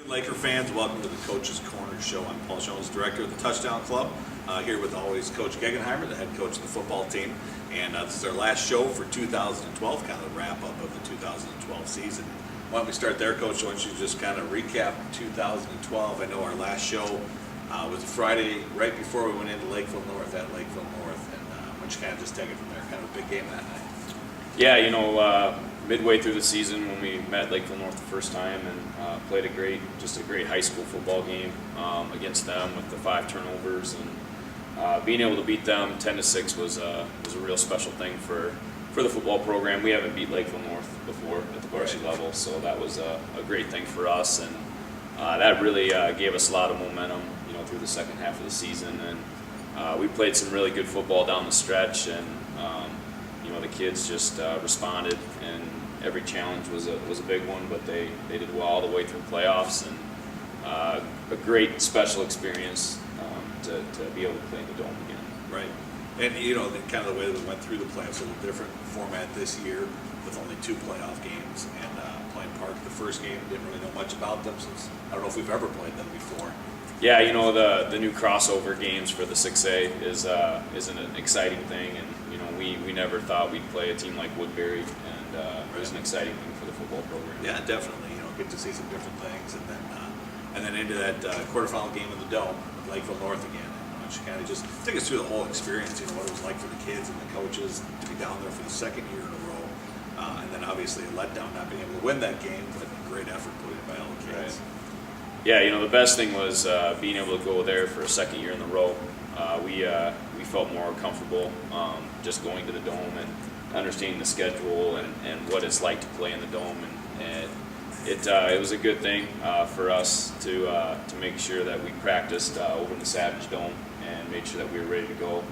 Laker fans, welcome to the Coach's Corner Show. I'm Paul Jones, director of the Touchdown Club, here with always Coach Gegenheimer, the head coach of the football team. And this is our last show for 2012, kind of the wrap-up of the 2012 season. Why don't we start there, Coach? Why don't you just kind of recap 2012? I know our last show was a Friday right before we went into Lakeville North, at Lakeville North. And why don't you kind of just take it from there? Kind of a big game that night. Yeah, midway through the season when we met Lakeville North the first time and played a great high school football game against them with the 5 turnovers, and being able to beat them 10-6 was a real special thing for the football program. We haven't beat Lakeville North before at the varsity level, so that was a great thing for us, and that really gave us a lot of momentum, through the second half of the season. And we played some really good football down the stretch, and the kids just responded, and every challenge was a big one, but they did well all the way through playoffs, and a great special experience to be able to play in the Dome again. Right. And, kind of the way that we went through the playoffs, a little different format this year with only 2 playoff games, and playing Park the first game, didn't really know much about them since I don't know if we've ever played them before. Yeah, the new crossover games for the 6A is an exciting thing, and we never thought we'd play a team like Woodbury, and it was an exciting thing for the football program. Yeah, definitely. Get to see some different things, and then into that quarterfinal game in the Dome with Lakeville North again. And why don't you kind of just take us through the whole experience? What it was like for the kids and the coaches to be down there for the second year in a row, and then obviously a letdown not being able to win that game, but a great effort put in by all the kids. Right. Yeah, the best thing was being able to go there for a second year in a row. We felt more comfortable just going to the Dome and understanding the schedule and what it's like to play in the Dome, and it was a good thing for us to make sure that we practiced over in the Savage Dome and made sure that we were ready to go.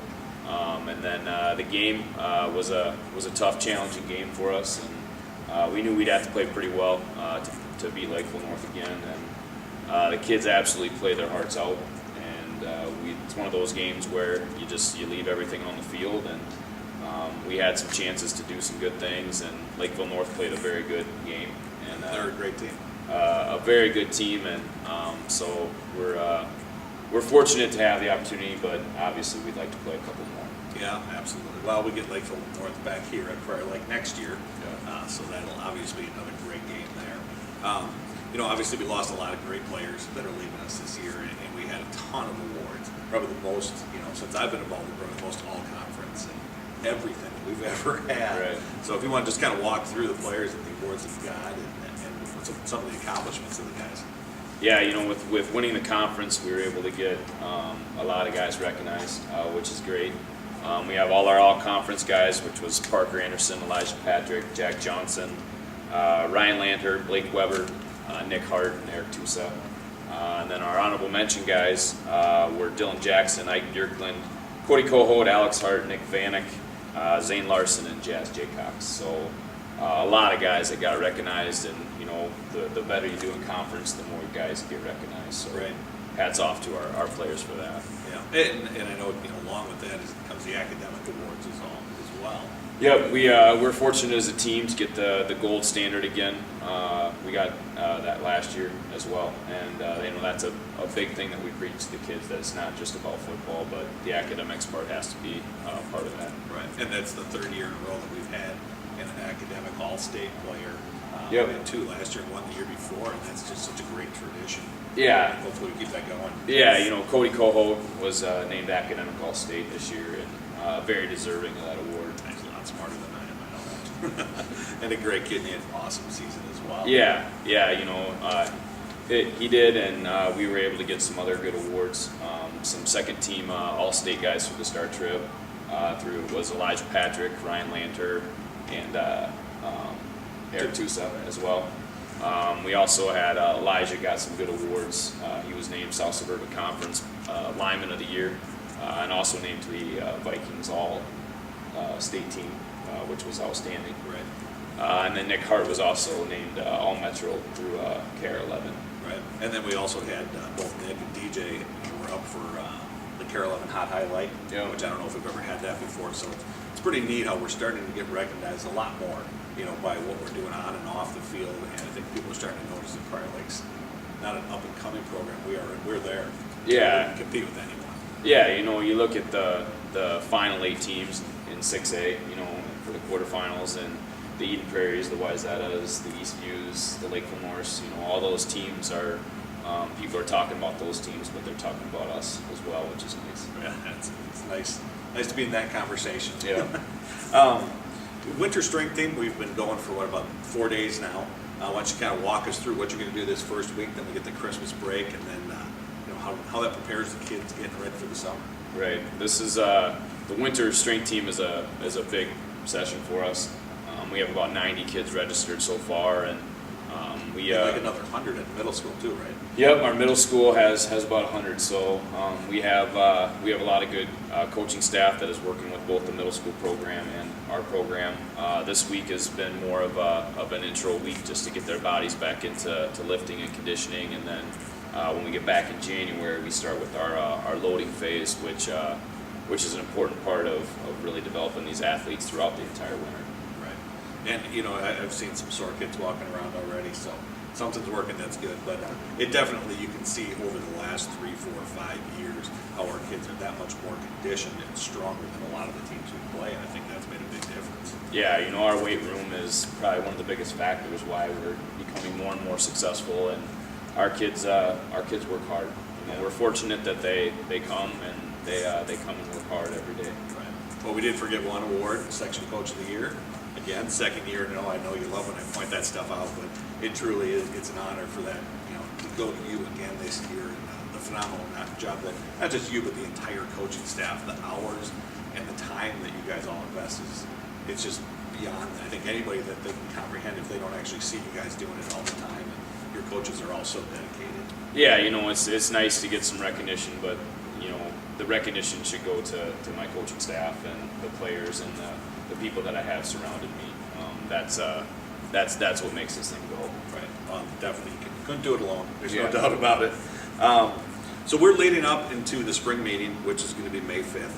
And then the game was a tough, challenging game for us, and we knew we'd have to play pretty well to beat Lakeville North again. And the kids absolutely played their hearts out, and it's one of those games where you leave everything on the field, and we had some chances to do some good things, and Lakeville North played a very good game. And they're a great team. A very good team, and so we're fortunate to have the opportunity, but obviously we'd like to play a couple more. Yeah, absolutely. Well, we get Lakeville North back here at Prior Lake next year, so that'll obviously be another great game there. Obviously we lost a lot of great players that are leaving us this year, and we had a ton of awards. Probably the most, since I've been involved, probably the most all-conference and everything that we've ever had. Right. So if you want to just kind of walk through the players and the awards that we got, and some of the accomplishments of the guys. Yeah, with winning the conference, we were able to get a lot of guys recognized, which is great. We have all our all-conference guys, which was Parker Anderson, Elijah Patrick, Jack Johnson, Ryan Lantern, Blake Weber, Nick Hart, and Eric Tusa. And then our honorable mention guys were Dylan Jackson, Ike Björklund, Cody Cohout, Alex Hart, Nick Vanek, Zane Larson, and Jazz Jaycox. So a lot of guys that got recognized, and the better you do in conference, the more guys get recognized. So hats off to our players for that. Yeah, and I know along with that comes the academic awards as well. Yeah, we're fortunate as a team to get the gold standard again. We got that last year as well, and that's a big thing that we preach to the kids, that it's not just about football, but the academics part has to be part of that. Right, and that's the 3rd year in a row that we've had an academic all-state player. Yep. We had 2 last year and 1 the year before, and that's just such a great tradition. Yeah. Hopefully we keep that going. Yeah, Cody Cohout was named academic all-state this year, and very deserving of that award. He's a lot smarter than I am, I know that. And a great kid, and he had an awesome season as well. Yeah, he did, and we were able to get some other good awards. Some second-team all-state guys for the Star Trib was Elijah Patrick, Ryan Lanter, and Eric Tusa as well. We also had Elijah got some good awards. He was named South Suburban Conference Lineman of the Year, and also named to the Vikings All-State team, which was outstanding. Right. And then Nick Hart was also named All-Metro through KR11. Right. And then we also had both Nick and DJ who were up for the KR11 Hot Highlight, which I don't know if we've ever had that before. So it's pretty neat how we're starting to get recognized a lot more, by what we're doing on and off the field. And I think people are starting to notice that Prior Lake's not an up-and-coming program. We're there. Yeah. To compete with anyone. Yeah, you look at the final 8 teams in 6A, for the quarterfinals, and the Eden Prairies, the Wayzatas, the Eastviews, the Lakeville Norse, all those teams are, people are talking about those teams, but they're talking about us as well, which is nice. Yeah, it's nice to be in that conversation. Yeah. Winter strength team, we've been going for about 4 days now. Why don't you kind of walk us through what you're going to do this first week, then we get the Christmas break, and then how that prepares the kids getting ready for the summer. Right. This is the winter strength team is a big session for us. We have about 90 kids registered so far, and we like another 100 at the middle school too, right? Yep, our middle school has about 100. So we have a lot of good coaching staff that is working with both the middle school program and our program. This week has been more of an intro week just to get their bodies back into lifting and conditioning, and then when we get back in January, we start with our loading phase, which is an important part of really developing these athletes throughout the entire winter. And I've seen some sore kids walking around already, so something's working. That's good. But it definitely, you can see over the last 3, 4, 5 years how our kids are that much more conditioned and stronger than a lot of the teams we play. And I think that's made a big difference. Yeah, our weight room is probably one of the biggest factors why we're becoming more and more successful. And our kids work hard. We're fortunate that they come and they come and work hard every day. Right. Well, we did forget one award, Section Coach of the Year. Again, second year. I know you love when I point that stuff out, but it truly is. It's an honor for that. To go to you again this year, and the phenomenal job that not just you, but the entire coaching staff, the hours and the time that you guys all invest it's just beyond. I think anybody that they can comprehend if they don't actually see you guys doing it all the time, and your coaches are all so dedicated. Yeah, it's nice to get some recognition, but the recognition should go to my coaching staff and the players and the people that I have surrounded me. That's what makes this thing go. Right. Definitely. You couldn't do it alone. There's no doubt about it. So we're leading up into the spring meeting, which is going to be May 5th.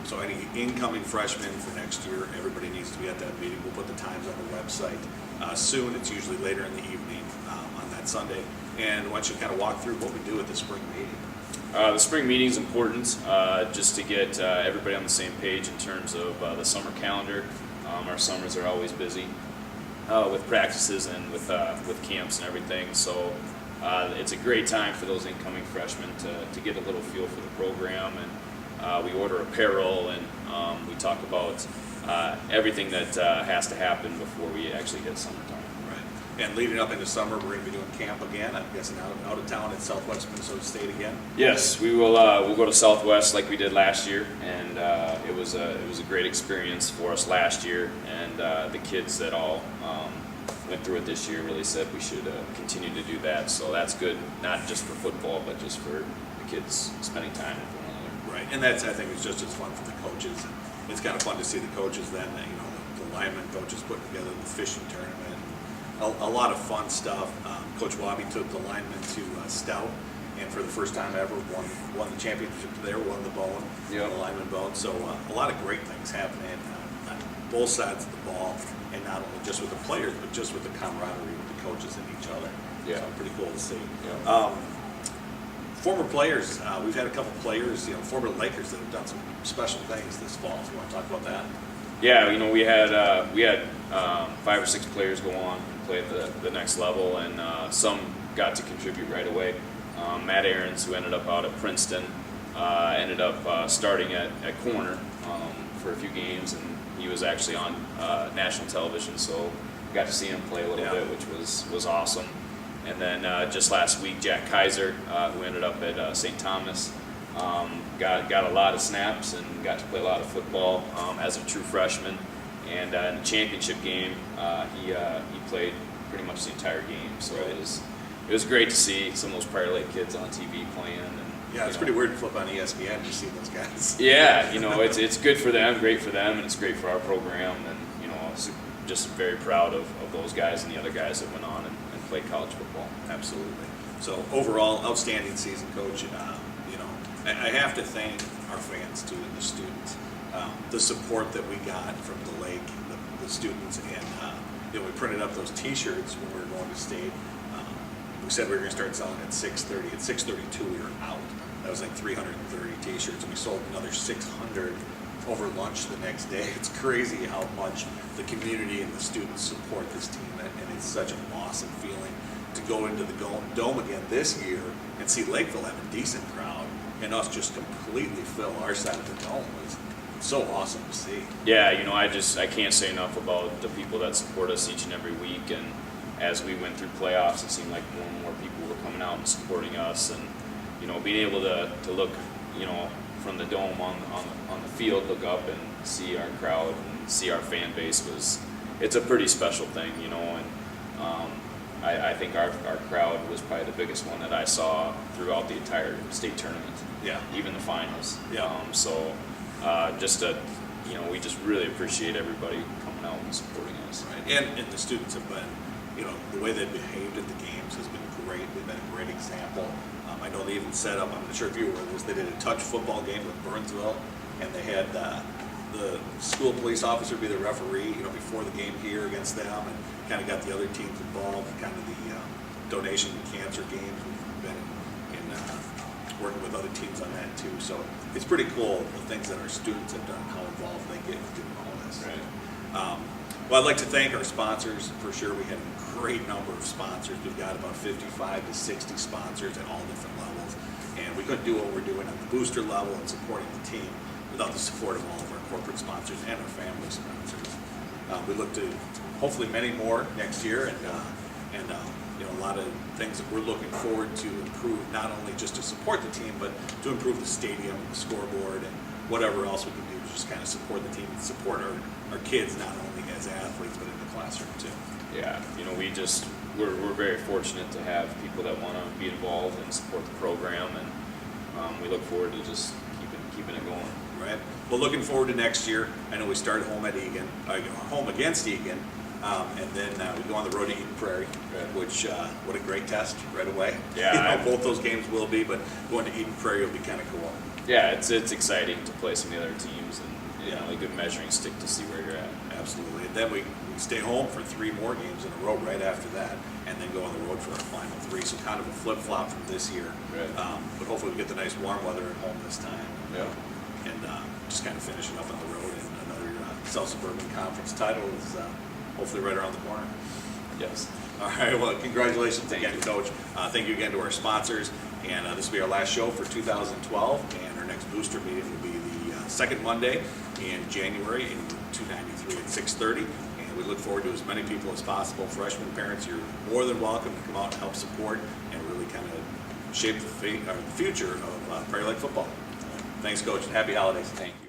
So any incoming freshmen for next year, everybody needs to be at that meeting. We'll put the times on the website soon. It's usually later in the evening on that Sunday. And why don't you kind of walk through what we do at the spring meeting? The spring meeting is important just to get everybody on the same page in terms of the summer calendar. Our summers are always busy with practices and with camps and everything. So it's a great time for those incoming freshmen to get a little feel for the program. And we order apparel, and we talk about everything that has to happen before we actually hit summertime. And leading up into summer, we're going to be doing camp again. I'm guessing out of town at Southwest Minnesota State again. Yes, we will. We'll go to Southwest like we did last year, and it was a great experience for us last year. And the kids that all went through it this year really said we should continue to do that. So that's good, not just for football, but just for the kids spending time with one another. Right, and that's, I think, it's just as fun for the coaches. It's kind of fun to see the coaches then, the lineman coaches putting together the fishing tournament. A lot of fun stuff. Coach Wabi took the linemen to Stout, and for the first time ever, won the championship there, won the bone, the lineman bone. So a lot of great things happening on both sides of the ball, and not only just with the players, but just with the camaraderie with the coaches and each other. Yeah. So pretty cool to see. Yeah. Former players, we've had a couple players, former Lakers that have done some special things this fall. So you want to talk about that? Yeah, we had 5 or 6 players go on and play at the next level, and some got to contribute right away. Matt Aarons, who ended up out at Princeton, ended up starting at corner for a few games, and he was actually on national television, so got to see him play a little bit, which was awesome. And then just last week, Jack Kaiser, who ended up at St. Thomas, got a lot of snaps and got to play a lot of football as a true freshman. And in the championship game, he played pretty much the entire game. So it was great to see some of those Prior Lake kids on TV playing. And, yeah, it's pretty weird to flip on ESPN and see those guys. Yeah, it's good for them, great for them, and it's great for our program. And just very proud of those guys and the other guys that went on and played college football. Absolutely. So overall, outstanding season, Coach. I have to thank our fans too, and the students. The support that we got from the Lake, the students, and we printed up those T-shirts when we were going to state. we said we were going to start selling at 6:30. At 6:32, we were out. That was like 330 T-shirts, and we sold another 600 over lunch the next day. It's crazy how much the community and the students support this team, and it's such an awesome feeling to go into the Dome again this year and see Lakeville have a decent crowd, and us just completely fill our side of the Dome. It's so awesome to see. Yeah, I can't say enough about the people that support us each and every week. And as we went through playoffs, it seemed like more and more people were coming out and supporting us. And being able to look, from the Dome on the field, look up and see our crowd and see our fan base it's a pretty special thing, And I think our crowd was probably the biggest one that I saw throughout the entire state tournament. Yeah. Even the finals. Yeah. We just really appreciate everybody coming out and supporting us. Right. And the students have been, the way they've behaved at the games has been great. They've been a great example. I know they even set up, I'm not sure if you were with this, they did a touch football game with Burnsville, and they had the school police officer be the referee, before the game here against them, and kind of got the other teams involved, kind of the donation to cancer games. We've been in working with other teams on that too. So it's pretty cool the things that our students have done, how involved they get with doing all this. Right. Well, I'd like to thank our sponsors for sure. We had a great number of sponsors. We've got about 55 to 60 sponsors at all different levels, and we couldn't do what we're doing at the booster level and supporting the team without the support of all of our corporate sponsors and our family sponsors. We look to hopefully many more next year, and a lot of things that we're looking forward to improve, not only just to support the team, but to improve the stadium, the scoreboard, and whatever else we can do to just kind of support the team and support our kids, not only as athletes, but in the classroom too. Yeah, we're very fortunate to have people that want to be involved and support the program, and we look forward to just keeping it going. Right. Well, looking forward to next year. I know we start home at Egan, home against Egan, and then we go on the road to Eden Prairie, Right. which what a great test right away. Yeah, both those games will be, but going to Eden Prairie will be kind of cool. Yeah, it's exciting to play some of the other teams, and Yeah. a good measuring stick to see where you're at. Absolutely. And then we stay home for 3 more games in a row right after that, and then go on the road for our final 3. So kind of a flip-flop from this year. Right. But hopefully we get the nice warm weather at home this time. Yeah. And just kind of finishing up on the road, and another South Suburban Conference title is hopefully right around the corner. Yes. All right, well, congratulations Thank again, you. Coach. Thank you again to our sponsors, and this will be our last show for 2012, and our next booster meeting will be the second Monday in January in 293 at 6:30, and we look forward to as many people as possible. Freshman parents, you're more than welcome to come out and help support and really kind of shape the future of Prairie Lake football. Thanks, Coach, and happy holidays. Thank you.